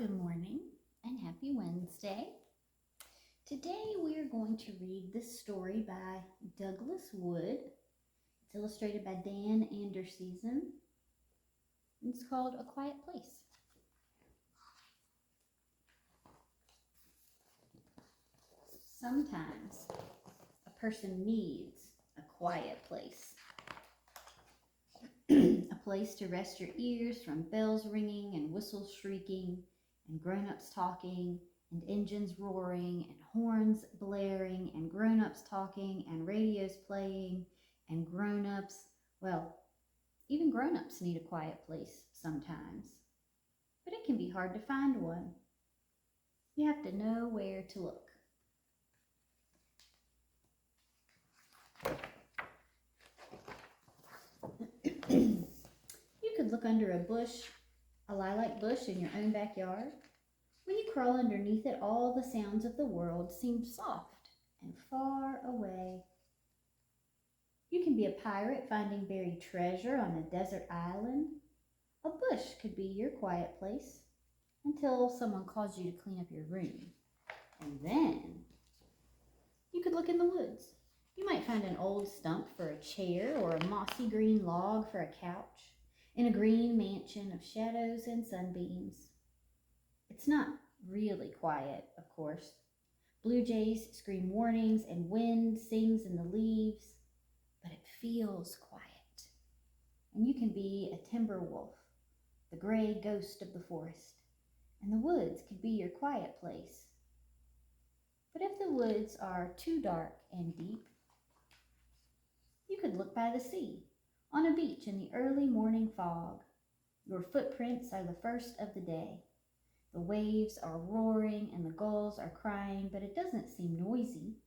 Good morning and happy Wednesday. Today we are going to read this story by Douglas Wood. It's illustrated by Dan Anderson. It's called A Quiet Place. Sometimes a person needs a quiet place. A place to rest your ears from bells ringing and whistles shrieking and grown-ups talking and engines roaring and horns blaring and grown-ups talking and radios playing and grown-ups, well, even grown-ups need a quiet place sometimes. But it can be hard to find one. You have to know where to look. You could look under a bush, a lilac bush in your own backyard. When you crawl underneath it, all the sounds of the world seem soft and far away. You can be a pirate finding buried treasure on a desert island. A bush could be your quiet place until someone calls you to clean up your room. And then you could look in the woods. You might find an old stump for a chair or a mossy green log for a couch in a green mansion of shadows and sunbeams. It's not really quiet, of course. Blue jays scream warnings and wind sings in the leaves, but it feels quiet. And you can be a timber wolf, the gray ghost of the forest, and the woods could be your quiet place. But if the woods are too dark and deep, you could look by the sea, on a beach in the early morning fog. Your footprints are the first of the day. The waves are roaring and the gulls are crying, but it doesn't seem noisy.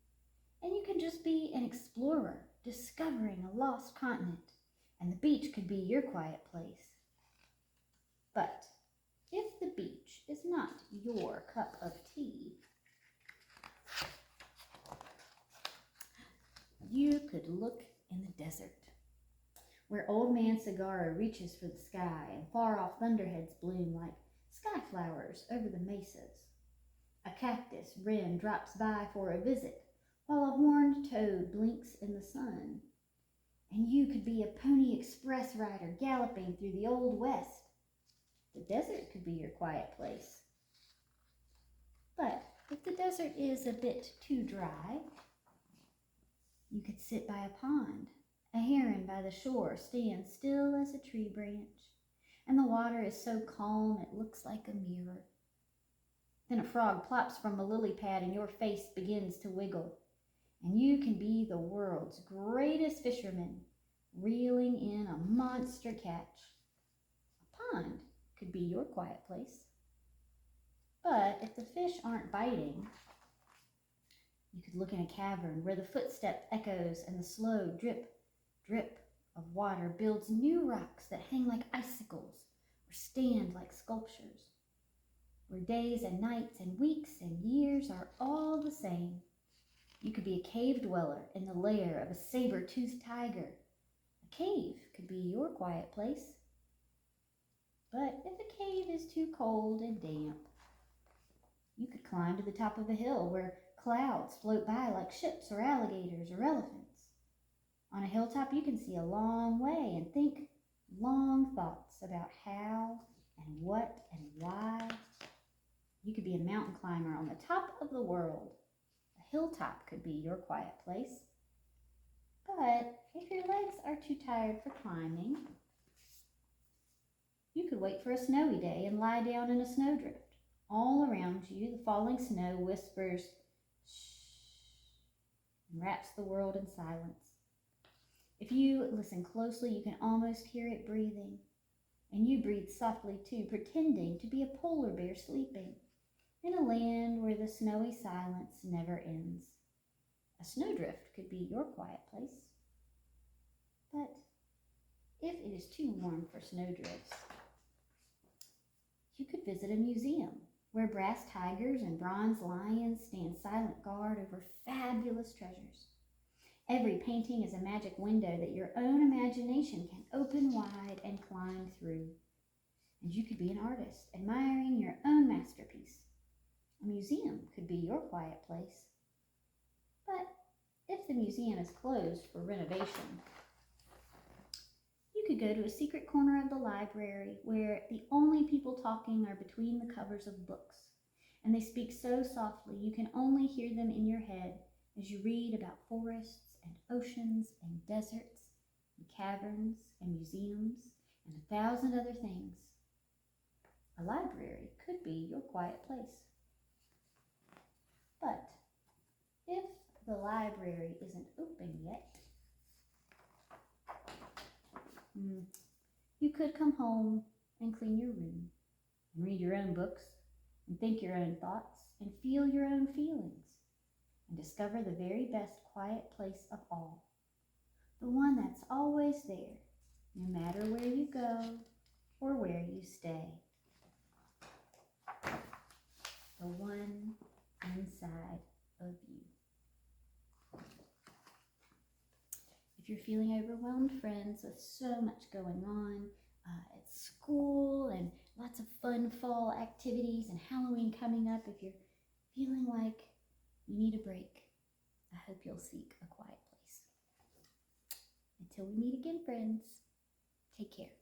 And you can just be an explorer, discovering a lost continent, and the beach could be your quiet place. But if the beach is not your cup of tea, you could look in the desert, where Old Man Cigarra reaches for the sky and far-off thunderheads bloom like sky flowers over the mesas. A cactus wren drops by for a visit, while a horned toad blinks in the sun. And you could be a Pony Express rider galloping through the Old West. The desert could be your quiet place. But if the desert is a bit too dry, you could sit by a pond. A heron by the shore stands still as a tree branch, and the water is so calm it looks like a mirror. Then a frog plops from a lily pad and your face begins to wiggle, and you can be the world's greatest fisherman, reeling in a monster catch. A pond could be your quiet place. But if the fish aren't biting, you could look in a cavern where the footstep echoes and the slow drip, drip of water builds new rocks that hang like icicles or stand like sculptures, where days and nights and weeks and years are all the same. You could be a cave dweller in the lair of a saber-toothed tiger. A cave could be your quiet place. But if a cave is too cold and damp, you could climb to the top of a hill where clouds float by like ships or alligators or elephants. On a hilltop, you can see a long way and think long thoughts about how and what and why. You could be a mountain climber on the top of the world. A hilltop could be your quiet place. But if your legs are too tired for climbing, you could wait for a snowy day and lie down in a snowdrift. All around you, the falling snow whispers, shh, and wraps the world in silence. If you listen closely, you can almost hear it breathing. And you breathe softly too, pretending to be a polar bear sleeping in a land where the snowy silence never ends. A snowdrift could be your quiet place. But if it is too warm for snowdrifts, you could visit a museum where brass tigers and bronze lions stand silent guard over fabulous treasures. Every painting is a magic window that your own imagination can open wide and climb through. And you could be an artist, admiring your own masterpiece. A museum could be your quiet place. But if the museum is closed for renovation, you could go to a secret corner of the library where the only people talking are between the covers of books, and they speak so softly you can only hear them in your head as you read about forests and oceans and deserts and caverns and museums and 1,000 other things. A library could be your quiet place. But if the library isn't open yet, you could come home and clean your room and read your own books and think your own thoughts and feel your own feelings and discover the very best quiet place of all, the one that's always there, no matter where you go or where you stay, the one inside of you. If you're feeling overwhelmed, friends, with so much going on at school and lots of fun fall activities and Halloween coming up, if you're feeling like you need a break, I hope you'll seek a quiet place. Until we meet again, friends, take care.